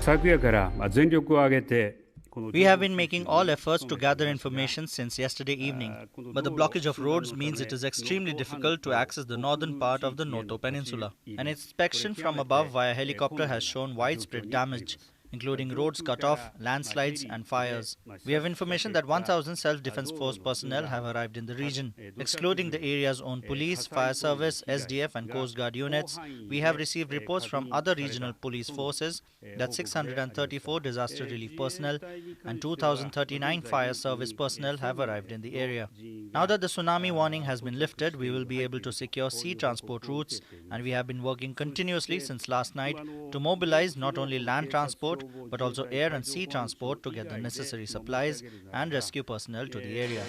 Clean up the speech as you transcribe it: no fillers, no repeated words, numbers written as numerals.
昨夜から全力を挙げて We have been making all efforts to gather information since yesterday evening, but the blockage of roads means it is extremely difficult to access the northern part of the Noto Peninsula. An inspection from above via helicopter has shown widespread damage, including roads cut off, landslides, and fires. We have information that 1,000 self-defense force personnel have arrived in the region. Excluding the area's own police, fire service, SDF, and Coast Guard units, we have received reports from other regional police forces that 634 disaster relief personnel and 2,039 fire service personnel have arrived in the area. Now that the tsunami warning has been lifted, we will be able to secure sea transport routes, and we have been working continuously since last night to mobilize not only land transport but also air and sea transport to get the necessary supplies and rescue personnel to the area.